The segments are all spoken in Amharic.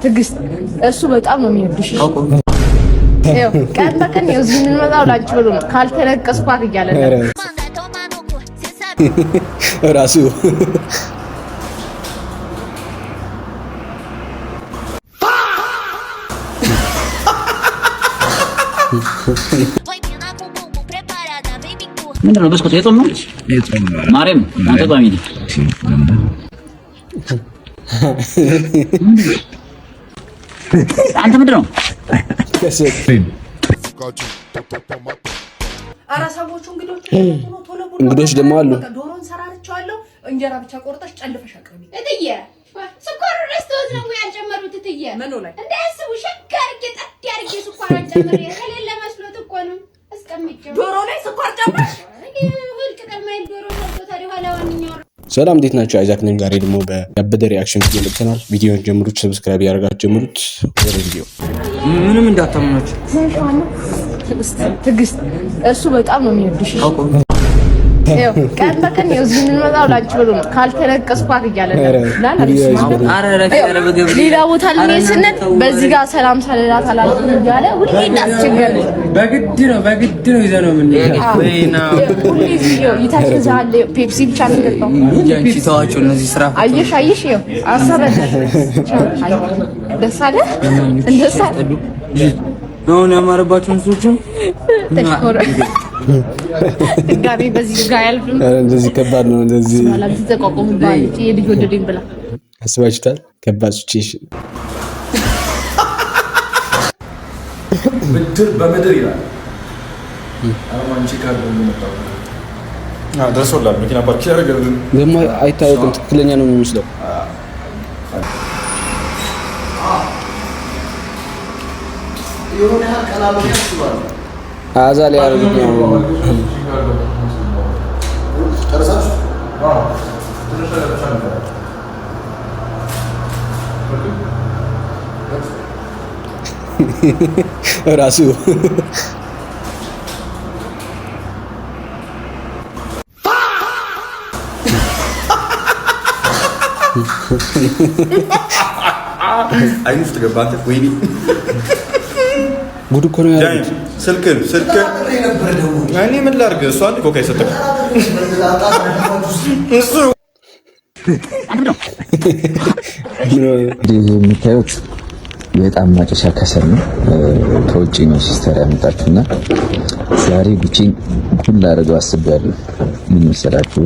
ትግስት እሱ በጣም ነው የሚወድሽ። ይኸው ቀን በቀን ይኸው እዚህ የምንመጣው ላንቺ ብሎ ነው። ካልተነቀስኳት እያለ ነው ራሱ ምንድነው? በስኮት የጾም ነው ማርያም አንተ ቋሚ ነህ። አንተ ምንድነው? አራሳቦቹ እንግዶች ደግሞ አሉ። ዶሮን ሰራርቻለሁ። እንጀራ ብቻ ቆርጠሽ ጨልፈሽ አቅርቢ። እትዬ ስኳር ረስተውት ነው ያልጨመሩት። እትዬ ምኑ ላይ እንዳያስቡ ሸጋር ጌጣ ያርጌ ስኳር አንጨምር የሌለ መስሎት እኮ ነው አስቀምጬው። ዶሮ ላይ ስኳር ጨምረሽ ሁልቅ ቀማይ ዶሮ ነው ታዲያ ኋላ ዋንኛው። ሰላም እንዴት ናችሁ? አይዛክ ነኝ። ዛሬ ደግሞ በያበደ ሪአክሽን ቪዲዮ ልከናል። ቪዲዮውን ጀምሩት፣ ሰብስክራይብ ያደርጋችሁ ጀምሩት። ወደ ቪዲዮ ምንም እንዳታምናችሁ። ትግስት እሱ በጣም ነው የሚወድሽ። ይኸው ቀን በቀን ይኸው እዚህ የምንመጣው ላንቺ ብሎ ነው። ካልተነቀስኳት እያለ ነው ሌላ ቦታ ልንሄድ ስንል በዚህ ጋር ሰላም ሳልላት አላልኩም እያለ ሁሌ እንዳስቸገረ በግድ ነው ይዘህ ነው የምንሄደው። ሁሌ ይኸው ይታዘዛል። ፔፕሲ ብቻ ነው የሚጠጣው። አንቺ ተዋቸው እነዚህ ስራ አየሽ ይኸው አሰበሽ ደስ አለ እንደሳ ነው ያማረባችሁን ሱቹን ተሽኮረ ድጋሜ በዚህ ጋር ያልፍም። እንደዚህ ከባድ ነው። እንደዚህ ማለት ተቋቁሙ ባንቺ የልጅ ወደደኝ ብላ አስባችሁታል? ከባድ ሲቹዌሽን ምድር በምድር ይላል። አማንቺ ካርዶ እንደመጣው ደርሶላል። መኪና ፓርክ ያደርጋልን ደግሞ አይታወቅም። ትክክለኛ ነው የሚመስለው። የሆነ ያልቀላሉ ያስባሉ አዛል ያደርጉት ነው። ጨረሳችሁ? ራሱ አይን ውስጥ ገባ። አንተ ወይኔ ጉድ እኮ ነው ያሉት። ስልክን እኔ ምን ላድርግ? እሷ አንድ ኮካ ይሰጠኝ እሱ የምታዩት በጣም ማጨሻ ከሰል ነው። ከውጭ ነው ሲስተር ያመጣችሁና ዛሬ ጉቺን ሁሉ አረጋው አስቤያለሁ። ምን መሰላችሁ?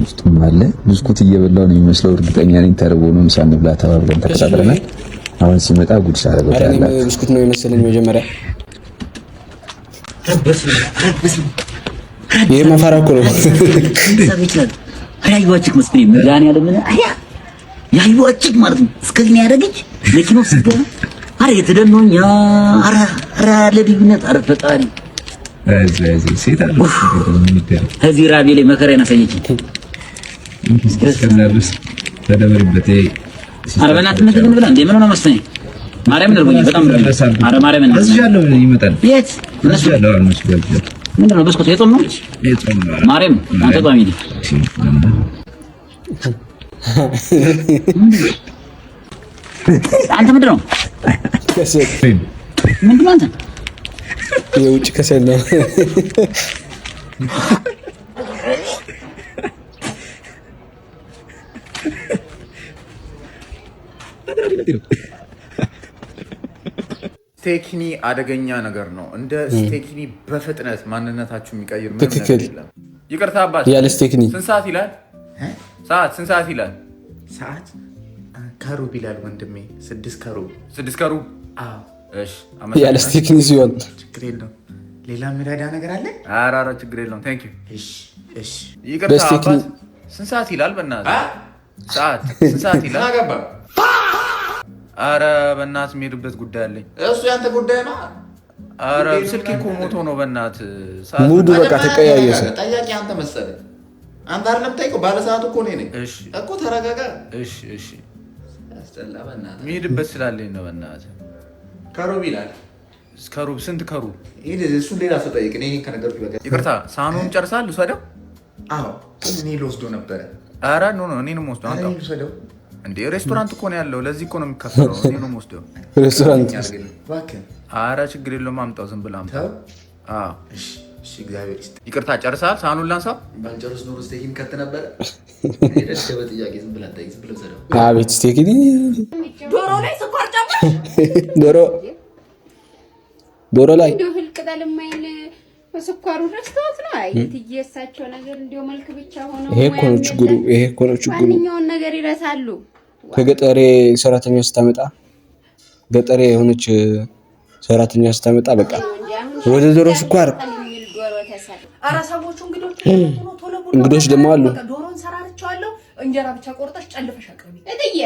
ውስጡም አለ ብስኩት እየበላው ነው የሚመስለው። እርግጠኛ ነኝ ተርቦ ነው። ምሳ እንብላ ተባብለን ተቀጣጥረናል። አሁን ሲመጣ ጉድ ሳረጋው ታያላችሁ። ብስኩት ነው የመሰለኝ መጀመሪያ። ይሄ ማፈራ እኮ ነው። አያዩዋችክ መስሎኝ መዳን ያለ ምን ያዩዋችክ ማለት ነው። እስከዚህ ያደረገች መኪናው ሲገባ አረ የተደነውኛ አረ ለልዩነት አረ ፈጣሪ ሴት አለ እዚህ ራቤ ላይ መከራ ያሳየችኝ እስከዛብስ ተደበርበት። አረ በእናትህ ምን ብላ እንደ ምን ነው መሰለኝ ማርያምን እርቦኝ በጣም አረ ማርያምን እዚያለው ይመጣል። የት እነሱ ያለው አልመስ ገብቷል። ምንድነው? በስኮት የጾም ነው ማርያም አንተ ቋሚ ነህ። አንተ ምንድነው? ከሰል ምንድነው? አንተ የውጭ ከሰል ነው። ስቴኪኒ አደገኛ ነገር ነው። እንደ ስቴኪኒ በፍጥነት ማንነታችሁ የሚቀይር ምን ነገር የለም። ይቅርታ አባት ያለ ስቴኪኒ ስንት ሰዓት ይላል? ስንት ሰዓት ይላል? ሰዓት ከሩብ ይላል ወንድሜ። 6 ከሩብ 6 ከሩብ። አዎ እሺ። ያለ ስቴኪኒ ሲሆን ችግር የለውም። ሌላ የሚረዳ ነገር አለ? ኧረ ችግር የለውም። ታንክ ዩ። እሺ ይቅርታ አባት ስንት ሰዓት ይላል? በእናትህ ሰዓት ስንት ሰዓት ይላል? አገባ። ኧረ በእናትህ የምሄድበት ጉዳይ አለኝ። እሱ ያንተ ጉዳይ ነው። ኧረ ስልኬ እኮ ሞቶ ነው። በእናትህ ሙዱ በቃ ተቀያየሰ። ጠያቂ አንተ መሰለህ። አንተ አይደለም ጠይቀው። ባለ ሰዓቱ እኮ እኔ ነኝ እኮ። ተረጋጋ። እሺ አስጠላ። በእናትህ የምሄድበት ስላለኝ ነው። በእናትህ ከሩብ ይላል። ከሩብ ስንት ከሩብ? እሱን ሌላ ሰው ጠይቅ። እኔ ከነገርኩህ ይበቃል። ይቅርታ ሳህኑን ጨርሳል? ልውሰደው? አዎ እኔ ልወስዶ ነበረ። ኧረ ኖ እኔንም ወስዶ ልውሰደው። እንዴ ሬስቶራንት እኮ ነው ያለው። ለዚህ እኮ ነው የሚከፈለው። እኔ ነው የምወስደው ሬስቶራንት እባክህ። ኧረ ችግር የለውም አምጣው፣ ዝም ብለህ አምጣው። አዎ እሺ እግዚአብሔር ይስጥ። ይቅርታ ጨርሰሃል? ሳህኑን ላንሳ። ባንጨርስ ኖሮ ስቴኪን ከት ነበረ። በጥያቄ ዝም ብለህ ጠይቅ፣ ዝም ብለህ ዘለው። አቤት ስቴኪን ዶሮ ላይ ስኳር ጨምር። ዶሮ ላይ እንደው ህልቅጠል የማይል ስኳሩ ረስተውት ነው። አይ እየሳቸው ነገር እንደው መልክ ብቻ ሆነው ይሄ እኮ ነው ችግሩ። ማንኛውን ነገር ይረሳሉ። ከገጠሬ ሰራተኛ ስታመጣ ገጠሬ የሆነች ሰራተኛ ስታመጣ በቃ ወደ ዶሮ ስኳር። ኧረ ሰዎቹ እንግዶች ደግሞ አሉ። ዶሮን ሰራርቻለሁ። እንጀራ ብቻ ቆርጠሽ ጨልፈሽ አቅርቢ። እትዬ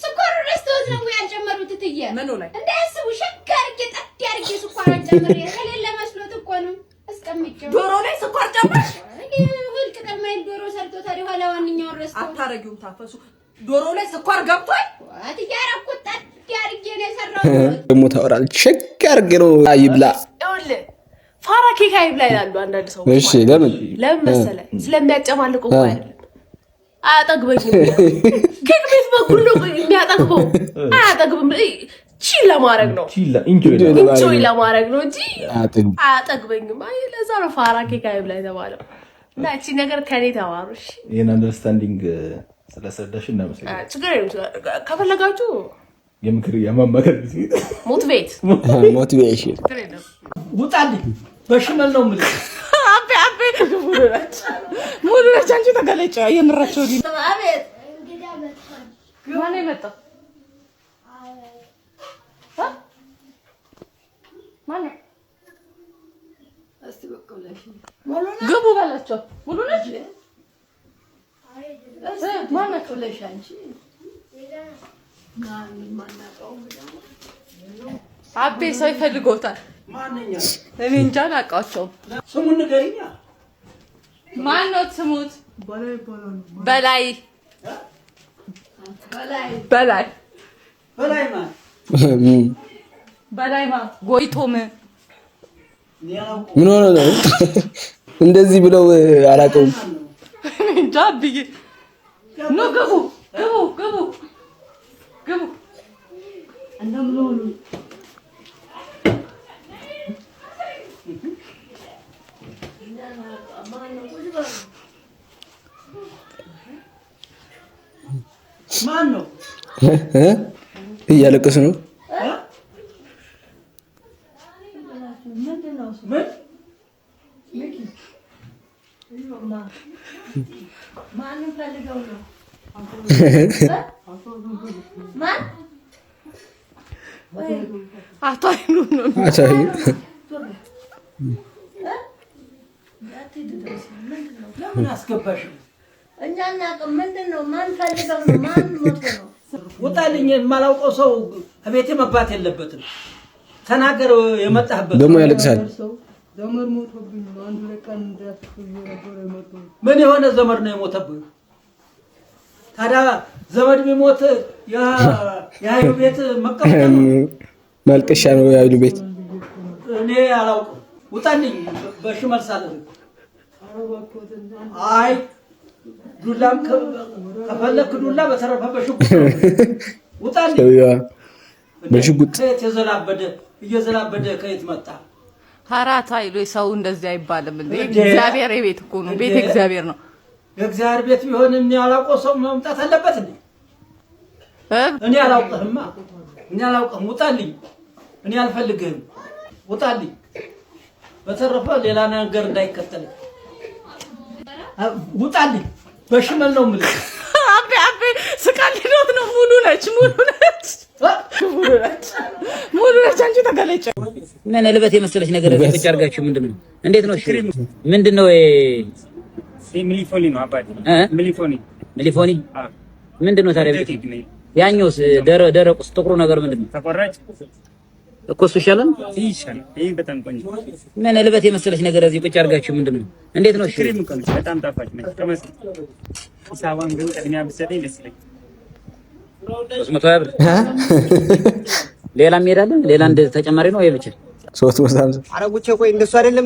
ስኳሩ ረስተውት ነው ያልጨመሩት። እትዬ ምኑ ላይ እንዳያስቡ ሸጋር እየጠጥ ያርጌ ስኳር ጨምሬ ከሌለ መስሎት እኮ ነው አስቀምጬው። ዶሮ ላይ ስኳር ጨምረሽ ህልቅ ተማይል ዶሮ ሰርቶ ታዲያ ኋላ ዋንኛው ረስተው አታረጊውም። ታፈሱ ዶሮ ላይ ስኳር ገብቷል። እትዬ አረኩት ጠጥ ያርጌ ነው የሰራሁት። ደግሞ ታወራለች። ሸጋር አርጌ ነው ይብላ። ይኸውልህ ፋራ ኬክ አይብላ ይላሉ አንዳንድ ሰዎች። እሺ ለምን መሰለህ? ስለሚያጨማልቁ እኮ አይደለም። አያጠግበኝም። ኬክ ቤት በኩል ነው የሚያጠግበው። አያጠግብም። ቺል ለማድረግ ነው፣ ኢንጆይ ለማድረግ ነው እንጂ አያጠግበኝም። አይ ለዛ ነው ፋራ ኬክ አይብላ የተባለው። እና እቺ ነገር ከኔ ተማሩ። እሺ ይሄን አንደርስታንዲንግ ስለሰደሽ እናመሰግናለን። ችግር የለም። ከፈለጋችሁ የምክር የማማከር ሞቲቬሽን ውጣልኝ። በሽመል ነው የምልህ። አቤ ሙሉ ነች። አንቺ ተገለጨ የምራቸው ዲ አቤት ማን የመጣው ማን እስቲ በቀለሽ ግቡ በላቸው። ሙሉ ነች ማን ነው ለሽ አንቺ አቤ ሰው ይፈልጎታል። ማንኛው እኔ እንጃ አላውቃቸውም። ስሙን ንገሪኛ። ማን ነው ስሙት? በላይ ማን ጎይቶም ምን ሆነ ነው እንደዚህ ብለው አላውቀውም። እንጃ ብዬ ነው። ግቡ እንደምን ማን ነው እያለቀሱ ነው። ማንን ፈልገው ነው? አቶ አይኑ ነው። ለምን አስገባሽ? እኛ እናውቅም። ምንድን ነው? ማን ፈልገው ነው? ማን ሞቶ ነው? ውጣልኝ። የማላውቀው ሰው ከቤቴ መግባት የለበትም። ተናገር። የመጣህበት ደግሞ ያለቅሳል። ዘመድ ሞቶብኝ ነው። አንድ ለቀን እንዳትኩኝ ነበር የመጣው። ምን የሆነ ዘመድ ነው የሞተብህ? ታዲያ ዘመድ ቢሞት የኃይሉ ቤት መቀመጫ ነው? ማልቀሻ ነው የኃይሉ ቤት። እኔ አላውቅም። ውጣልኝ። በሽመል ሳለህ አይ ዱላም ከፈለክ ዱላ፣ በተረፈ በሽጉጥ ውጣልኝ። በሽጉጥ እየዘላበደ ከየት መጣ? ሀራት ኃይሉ ሰው እንደዚህ አይባልም እንዴ! እግዚአብሔር ቤት እኮ ነው። ቤት እግዚአብሔር ነው። የእግዚአብሔር ቤት ቢሆን እኔ አላውቀው ሰው መምጣት አለበት እንዴ? እኔ አላውቅህማ። እኔ አላውቅህም። ውጣልኝ። እኔ አልፈልግህም። ውጣልኝ። በተረፈ ሌላ ነገር እንዳይከተል ውጣልኝ። በሽመል ነው የምልህ። አቤ ስቃሊዶት ነው። ሙሉ ነች። አንቺ ተገለጨ። ምን ልበት የመሰለች ነገር እዚህ ቁጭ አድርጋችሁ ምንድነው? እንዴት ነው? እሺ ምንድነው? ሚሊፎኒ ነው አባቴ። ሚሊፎኒ ምንድነው ታዲያ? ያኛውስ ደረቁስ ጥቁሩ ነገር ምንድነው? ተቆራጭ እኮ እሱ ይሻላል። ይሄ በጣም ቆንጆ። ምን ልበት የመሰለች ነገር እዚህ ቁጭ አድርጋችሁ ምንድነው? እንዴት ነው? እሺ ክሪም እኮ ነው። በጣም ጣፋጭ ነው። ተመስ ሳዋን ግን ቅድሚያ ብትሰጠኝ ደስ ይለኛል። 300 ብር ሌላም ሄዳለን። ሌላ እንደ ተጨማሪ ነው ወይ ብቻ 350? አረጉቼ ቆይ እንደሱ አይደለም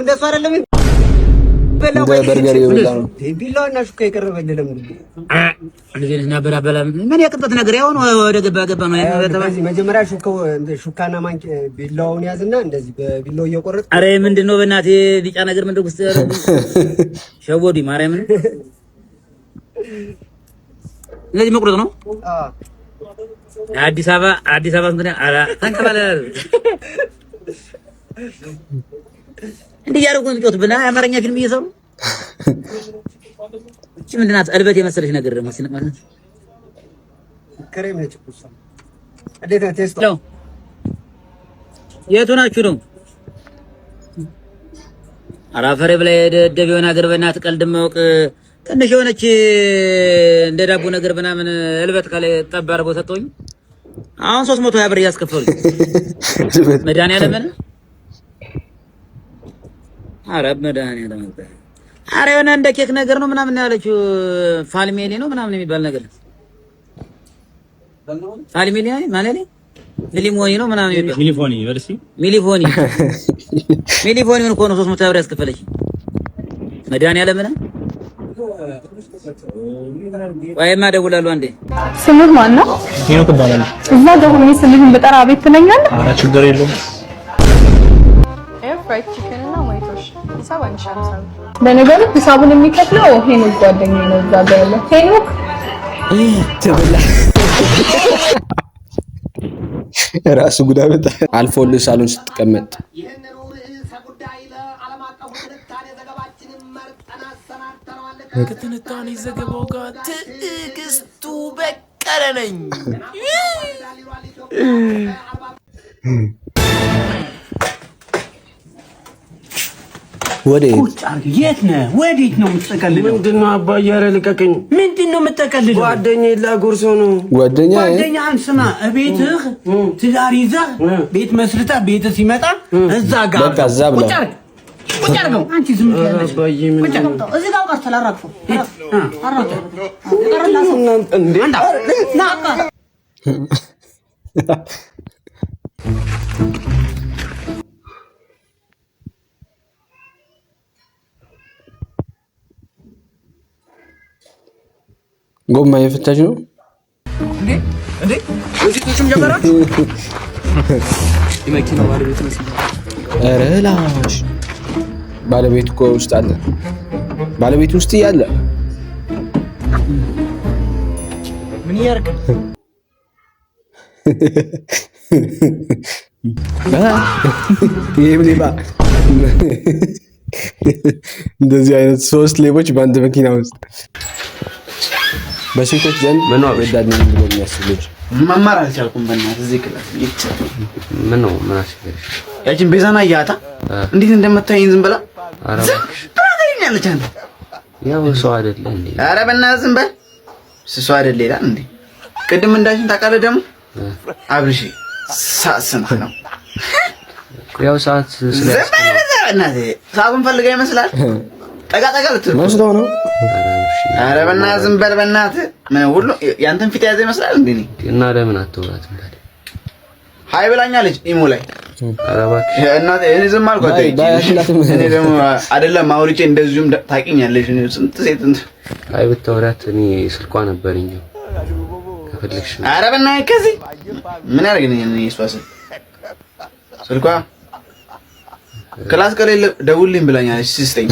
ሊበላ እንደ በርገር ይበላ ነው። ቢላውና ሹካ የቀረበልህ ለምን እንደዚህ ነበር አበላ ምን ያቅበት ነገር ያው ነው ወደ ገባ ነው ያለው። መጀመሪያ ሹካና ማንኪ ቢላውን ያዝና እንደዚህ በቢላው እየቆረጥ አረ ምንድነው በእናቴ ቢጫ ነገር ምንድነው ውስጥ ሸቦዲ ማርያምን እንደዚህ መቁረጥ ነው። አዲስ አበባ እንግዲህ አራ ተንከባለ እንዴ ያረጉ ነው ብና አማርኛ ፊልም እየሰሩ እቺ ምንድናት አልበት የመሰለሽ ነገር ደግሞ ሲነማለት ከሬም ነች ቁሳ አዴታ ቴስት ነው የቱ ናችሁ ነው አራፈሬ ብላይ ደደብ የሆነ ሀገር በእናት ቀልድ ማውቅ ትንሽ የሆነች እንደ ዳቦ ነገር ምናምን እልበት ካለ ጠባር ቦታ ሰጠኝ አሁን 320 ብር ያስከፈሉ መድኃኒዓለም አረብ መድኃኒዓለም አረ የሆነ እንደ ኬክ ነገር ነው ምናምን ያለችው ፋልሜሊ ነው ምናምን የሚባል ነገር ፋልሜሊ ማለት ነው ሚሊፎኒ ነው ምናምን የሚባል ሚሊፎኒ ቨርሲ ሚሊፎኒ ምን ኮኖ 300 ብር ያስከፈለች መድኃኒዓለም ወይማ ደውላሉ አንዴ ስምህ ማን ነው? ሄኖክ እባላለሁ። እዛ ደውዬ ስምህን ብጠራ ቤት ትለኛለህ? ኧረ ችግር የለውም። ፍራይድ ቺክን እና ሞይቶሽ ሂሳብ አንሻምሳው። ለነገሩ ሂሳቡን የሚከፍለው ሄኖክ ጓደኛዬ ነው እዛ ጋር ያለው ሄኖክ ተበላ ራሱ ጉዳይ በጣ አልፎልህ ሳሎን ስትቀመጥ ከትንታኔ ዘገባው ጋር ትዕግስቱ በቀለ ነኝ። የት ነህ? ወዴት ነው የምትጠቀልለው? ምንድነው አባዬ? ኧረ ልቀቀኝ። ምንድነው የምትጠቀልለው? ጓደኛዬ ላጎርሰው ነው። ጓደኛህን ስማ፣ እቤትህ ትዳር ይዘህ ቤት መስርተህ ቤት ሲመጣ እዛ ጋር በቃ እዛ ብላ ቁጭ አድርገው። አንቺ ዝም ብለሽ ቁጭ አድርገው። እዚህ ጋር ቀር ተላራቅፈው ጎማ የፈታች ነው እንዴ ወንጀቶቹም ጀመራችሁ የመኪናው ባለቤት ነው። ኧረ ላሽ ባለቤት እኮ ውስጥ አለ። ባለቤት ውስጥ እያለ ምን ያርክ ይሄም ሌባ እንደዚህ አይነት 3 ሌቦች በአንድ መኪና ውስጥ በሴቶች ዘንድ ምን ወዳድ ነው ብሎ የሚያስብ ልጅ መማር አልቻልኩም። በእናትህ እዚህ ክላስ ምን ነው ምን አስፈልግሽ? ያቺን ቤዛና ያታ እንዴት እንደምታየኝ ዝም ብላ ታገኛለች። አንተ ያው ሰው አይደለ እንዴ? ኧረ በእናትህ ዝም በል። ሰው አይደለ ይላል እንዴ? ቅድም እንዳልሽኝ ታውቃለህ። ደግሞ አብርሽ ሳስንት ነው ያው ሰዓት ስለዚህ በእናትህ ሰዓቱን ፈልጋ ይመስላል። ጠጋ ልትል መስሎ ነው። ኧረ በእናትህ ዝም በል በእናትህ። ምን ሁሉ ያንተን ፊት ያዘ ይመስላል እንዴ? እና ለምን አትወራትም ታዲያ? ሃይ ብላኛለች ኢሞ ላይ። ኧረ እባክሽ እናቴ እኔ ዝም አልኳት። እኔ ደግሞ አይደለም አውርቼ እንደዚሁም ታውቂኛለሽ። ስንት ሴት አይ ብታወራት እኔ ስልኳ ነበርኝ ከፈለግሽ። ኧረ በእናትህ ከዚህ ምን ያደርግልኝ እኔ እሷ ስልኳ ክላስ ከሌለ ደውልልኝ ብላኛለች። ሲስተኝ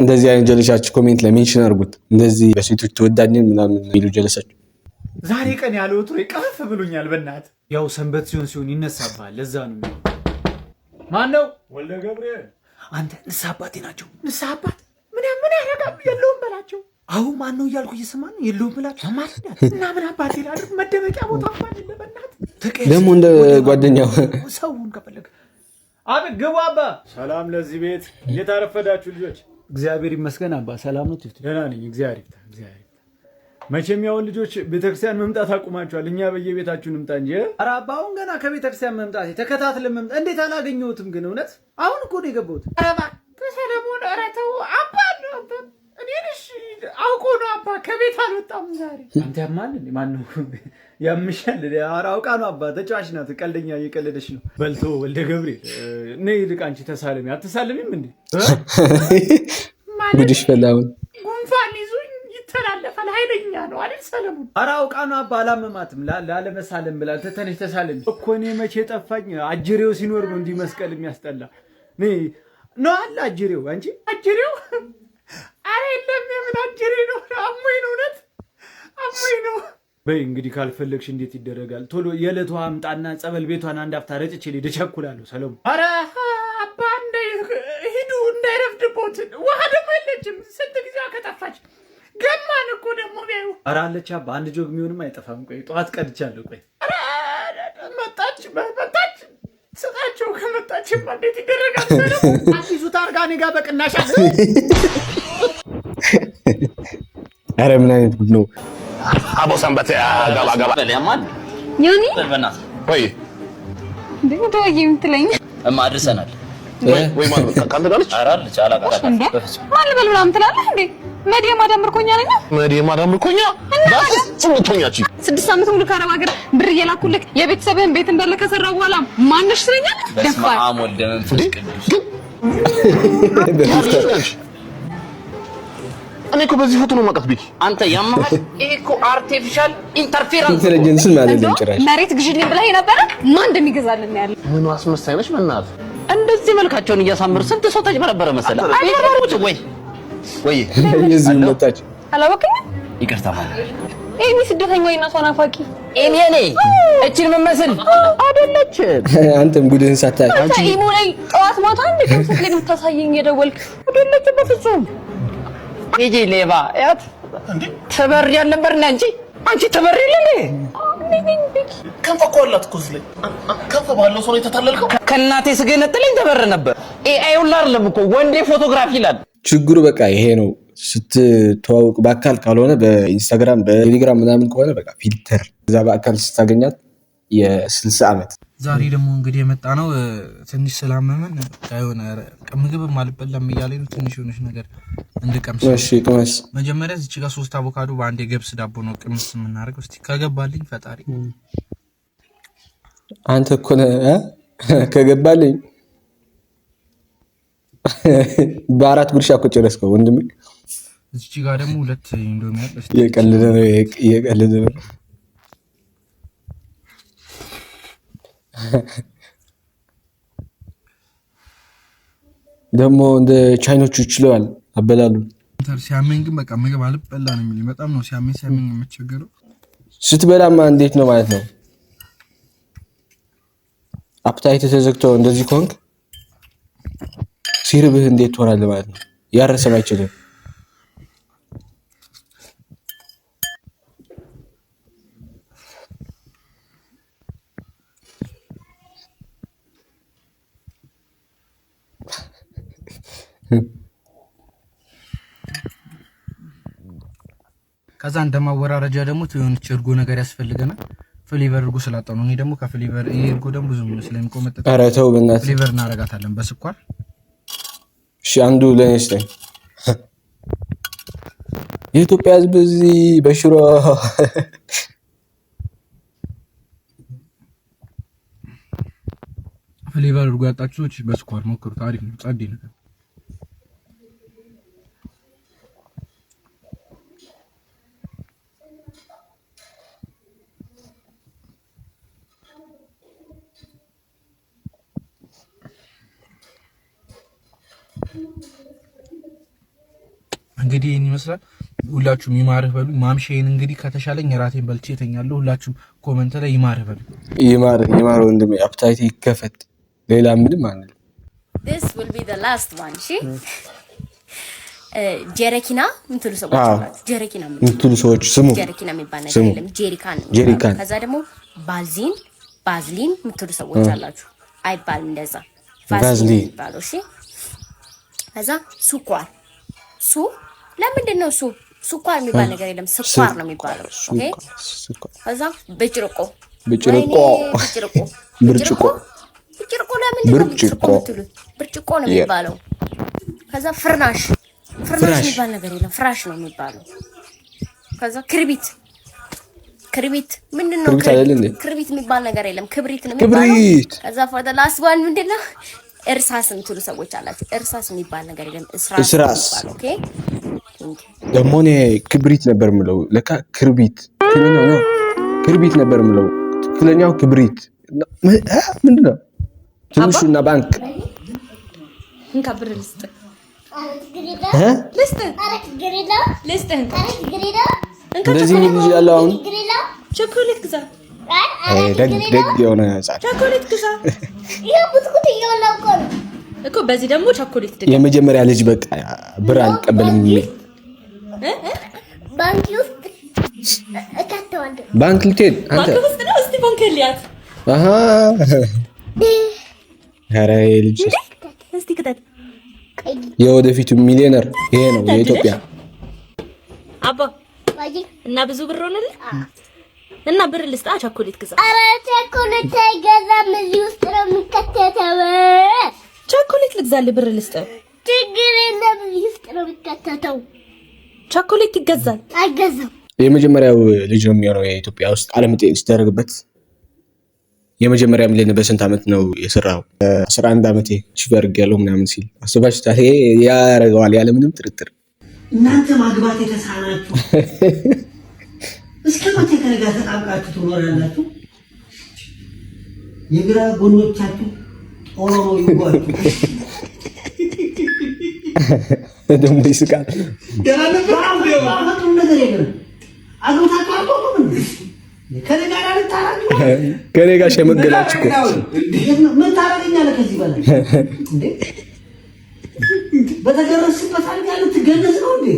እንደዚህ አይነት ጀለሳችሁ ኮሜንት ላይ ሜንሽን አድርጉት። እንደዚህ በሴቶች ተወዳጅን ምናምን የሚሉ ጀለሳችሁ ዛሬ ቀን ያለ ወትሮ ይቀፍ ብሎኛል። በእናትህ ያው ሰንበት ሲሆን ይነሳባል። ለዛ ነው። ማን ነው? ወልደ ገብርኤል። አንተ ንስሐ አባቴ ናቸው። ንስሐ አባት ምን ያደርጋሉ? የለውም በላቸው። አሁን ማን ነው እያልኩ እየሰማን ነው። የለውም ብላችሁ ሰማት እና ምን አባቴ ላድርግ? መደበቂያ ቦታ እንኳን የለ። በእናትህ ደግሞ እንደ ጓደኛው ሰውን ከፈለገ አቤት ግቡ። አባ ሰላም ለዚህ ቤት። እንዴት አረፈዳችሁ ልጆች? እግዚአብሔር ይመስገን አባ። ሰላም ነው? ደህና ነኝ። እግዚአብሔር ይመስገን። መቼም ያው ልጆች ቤተክርስቲያን መምጣት አቁማችኋል። እኛ በየቤታችሁ እንምጣ እንጂ። ኧረ አባ አሁን ገና ከቤተክርስቲያን መምጣት ተከታትለን መምጣት እንዴት አላገኘሁትም ግን እውነት አሁን እኮ ነው የገባሁት። ኧረ እባክህ ሰለሞን፣ ኧረ ተው አባ ነው እኔ እሺ አውቆ ነው አባ ከቤት አልወጣም ዛሬ። አንተ ያማል እንዴ? ማን ነው ያምሻል? ኧረ አውቃ ነው አባ። ተጫዋች ናት፣ ቀልደኛ እየቀለደች ነው። በልቶ ወልደ ገብርኤል ነይ ልቅ አንቺ ተሳለሚ። አትሳለሚም እንዴ? ጉድሽ ፈላውን ጉንፋን ይዞኝ ይተላለፋል። ኃይለኛ ነው አይደል ሰለሞን? ኧረ አውቃ ነው አባ። አላመማትም። ላለመሳለም ብላ ተነሽ ተሳለሚ እኮ። እኔ መቼ ጠፋኝ። አጅሬው ሲኖር ነው እንዲህ መስቀል የሚያስጠላ ነው አለ አጅሬው። አንቺ አጅሬው አረ የለም የምን አጅሬ ነው? አሞኝ ነው እውነት አሞኝ ነው። በይ እንግዲህ ካልፈለግሽ እንዴት ይደረጋል? ቶሎ የዕለት ውሃ አምጣና ጸበል ቤቷን አንድ አፍታ ረጭቼ ልሄድ እቸኩላለሁ። ሰለሞን ኧረ አባ ሂዱ እንዳይረፍድቦት። ውሃ ደግሞ የለችም። ስንት ጊዜ ከጠፋች ገማን እኮ ደግሞ ቢያዩ። ኧረ አለች አባ። አንድ ጆግ የሚሆንም አይጠፋም። ቆይ ጠዋት ቀድቻለሁ። ቆይ መጣች ስጣቸው። ከመጣችማ እንዴት ይደረጋል? ሰለሞን አዲሱ ታርጋ እኔ ጋር በቅናሽ አለ። ኧረ ምን አይነት ጉድ ነው? አቦ ሰንበት ገባ ለማን ዮኒ በእናት ወይ እንዴት ነው የምትለኝ? አድርሰናል ወይ ማለት ካንተ ጋር ነች? ኧረ አለች አላቃታ ማን ልበል ምናምን ትላለህ እንዴ? መዲያ ማዳም ምርኮኛ ነኝ። መዲያ ማዳም ምርኮኛ ጽምቶኛቺ 6 ዓመት ሙሉ ከአረብ ሀገር ብር እየላኩልክ የቤተሰብህን ቤት እንዳለ ከሰራው በኋላ ማንሽ ትለኛለህ? ደፋር አሞል ደመንፈስ ቅዱስ እኔ እኮ በዚህ ፎቶ ነው ማቀፍ ቤት አንተ ያማህ። ይሄ እኮ አርቲፊሻል ኢንተርፌረንስ ኢንተለጀንስ ማለት ነው። ጭራሽ መሬት ግዢልኝ ብለህ ነበር። ማን እንደሚገዛልን ያለ ምን አስመሳይ ነሽ? በእናትህ እንደዚህ መልካቸውን እያሳምሩ ስንት ሰው ተጭበረበረ መሰለህ? አይደረሩት ወይ የዚህ መጣች አላወቅኝ። ይቅርታ ማለት ኤሚ ስደተኛው የእናቷ ናፋቂ ኤሚ ነኝ። እቺን መመስል አይደለች። አንተም ጉድህን ሳታይ አንቺ ኢሞ ላይ ጠዋት ማታ አንድ ቀን ስትለኝ የምታሳየኝ የደወልክ አይደለች። በፍጹም ሂጂ ሌባ ያት ተበር ያልነበርና አንቺ ተበር ይለኔ ከንፈ እኮ አላት እኮ ስለኝ ከንፈ ባለው ሰው ነው የተታለልከው። ከእናቴ ስጋ ነጥለኝ ተበር ነበር። ኤአይ ሁላ አይደለም እኮ ወንዴ ፎቶግራፊ ይላል። ችግሩ በቃ ይሄ ነው። ስትተዋወቅ በአካል ካልሆነ በኢንስታግራም በቴሌግራም ምናምን ከሆነ በቃ ፊልተር፣ እዛ በአካል ስታገኛት የ60 ዓመት። ዛሬ ደግሞ እንግዲህ የመጣ ነው ትንሽ ስላመመን የሆነ ምግብም አልበላም እያለኝ ነው። ትንሽ የሆነች ነገር እንድቀምስ። እሺ ቅመስ። መጀመሪያ እዚች ጋር 3 አቮካዶ በአንድ የገብስ ዳቦ ነው ቅምስ የምናደርገው። እስቲ ከገባልኝ ፈጣሪ። አንተ እኮ ነህ ከገባልኝ በ4 ጉርሻ እኮ ጨረስከው ወንድሜ። እዚች ጋር ደግሞ 2 ኢንዶሚ አለ። እስቲ እየቀለደ ነው። ደግሞ እንደ ቻይኖቹ ይችላል አበላሉ። ሲያመኝ ግን በቃ ምግብ አልበላ ነው የሚለኝ። በጣም ነው ሲያመኝ የምቸገረው። ስትበላማ እንዴት ነው ማለት ነው? አፕታይት ተዘግቶ እንደዚህ ከሆንክ ሲርብህ እንዴት ትሆናለህ ማለት ነው? ያረሰም አይችልም። ከዛ እንደማወራረጃ ደግሞ ትንሽ እርጎ ነገር ያስፈልገናል። ፍሌቨር እርጎ ስላጣው ነው። እኔ ደግሞ ከፍሌቨር ይሄ እርጎ ደግሞ ብዙ ስለሚቆመጥ ኧረ ተው በእናትህ ፍሌቨር እናረጋታለን በስኳር። እሺ አንዱ ለኔ ስጠኝ። የኢትዮጵያ ሕዝብ እዚህ በሽሮ ፍሌቨር እርጎ ያጣችሁ ሰዎች በስኳር ሞክሩት። አሪፍ ነው። ጸዴ ነገር እንግዲህ ይሄን ይመስላል። ሁላችሁም ይማርህ በሉ። ማምሻዬን እንግዲህ ከተሻለኝ ራቴን በልቼ እተኛለሁ። ሁላችሁም ኮሜንት ላይ ይማርህ በሉ። ይማር ወንድሜ፣ አፕታይት ይከፈት። ሌላ ምንም አንል። this will be the last one እሺ። ጀሪካና ምትሉ ሰዎች አላችሁ። ጀሪካና ምትሉ ሰዎች ስሙ። ጀሪካና የሚባል ነገር የለም። ጀሪካን። ከዛ ደግሞ ባዝሊን ምትሉ ሰዎች አላችሁ። አይባልም እንደዛ። ባዝሊን ይባላል። እሺ። ከዛ ስኳር ለምንድን ነው ስኳር የሚባል ነገር የለም። ስኳር ነው የሚባለው። ኦኬ። ከዛ ብርጭቆ ለምንድን ነው ብርጭቆ ነው የሚባለው? ከዛ ፍርናሽ ፍራሽ የሚባል ነገር የለም። ፍራሽ ነው የሚባለው። ከዛ ክርቢት ምንድን ነው? ክርቢት የሚባል ነገር የለም። ክብሪት ነው የሚባለው። ከዛ ፎቶ ላስባል ምንድን ነው? እርሳስ የምትሉ ሰዎች አላችሁ። እርሳስ የሚባል ነገር የለም። እስራስ። ኦኬ ደግሞ እኔ ክብሪት ነበር የምለው። ለካ ክርቢት ትክክለኛው ነው። ክርቢት ነበር የምለው። ትክክለኛው ክብሪት ምንድን ነው? ትንሹና ባንክ እንካ ብር ልስጥህ። እንደዚህ ልጅ ያለው አሁን ቸኮሌት ግዛ። ደግ የሆነ ህፃን ቸኮሌት ግዛ እኮ። በዚህ ደግሞ ቸኮሌት ድጋ። የመጀመሪያ ልጅ በቃ ብር አልቀበልም የሚል ባንክ ልትሄድ አንተ ባንክ ውስጥ ነው። እስቲ ባንክ ልያት። አሃ ኧረ ልጅ እስቲ ክተት። የወደፊቱ ሚሊዮነር ይሄ ነው የኢትዮጵያ አባ እና ብዙ ብር ሆነልህ እና ብር ልስጣ። ቸኮሌት ግዛ። ኧረ ቸኮሌት አይገዛም። እዚህ ውስጥ ነው የሚከተተው። ቸኮሌት ልግዛልህ። ብር ልስጥ። ችግር የለም። እዚህ ውስጥ ነው የሚከተተው። ቸኮሌት ይገዛል። አይገዛም። የመጀመሪያው ልጅ ነው የሚሆነው የኢትዮጵያ ውስጥ ቃለ መጠይቅ ሲደረግበት። የመጀመሪያ ሚሊዮን በስንት ዓመት ነው የሰራው? 11 ዓመቴ ሽፈርግ ያለው ምናምን ሲል አስባችሁታል? ይሄ ያደርገዋል ያለ ምንም ጥርጥር። እናንተ ማግባት የተሳናችሁ እስከ መቼ ከእኔ ጋር ተጣብቃችሁ ትኖራላችሁ? የግራ ጎኖቻችሁ ጦሮ ይጓችሁ። ደግሞ ይስቃል። ነገር የለም። አግብታችሁ አልቆቁም። ከኔ ጋር ሸመገላችሁ እኮ ምን ታደርገኛለህ? ከዚህ በላይ እንዴ በተገረስበት አልጋ ልትገነዝ ነው እንዴ?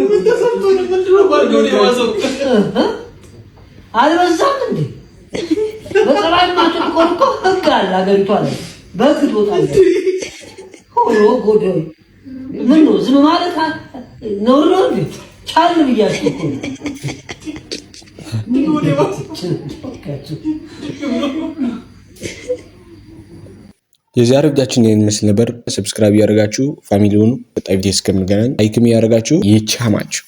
ምን ተሰምቶ ነው? ምንድነው ባርጎን የዋዘው? አልበዛም እንዴ? በጸባይ ማጥቆር እኮ ህግ አለ አገሪቷ ላይ። በህግ ትወጣለህ። ሆኖ ጎዶይ ምን ነው ዝም ማለት ነው ነው እንዴ? ቻል ብያችሁ እኮ የዛሬው ቪዲዮአችን ይሄን መስል ነበር። ሰብስክራይብ ያደርጋችሁ ፋሚሊ ሁኑ። ቀጣይ ቪዲዮ እስከምንገናኝ ላይክም ያደርጋችሁ ይቻማችሁ።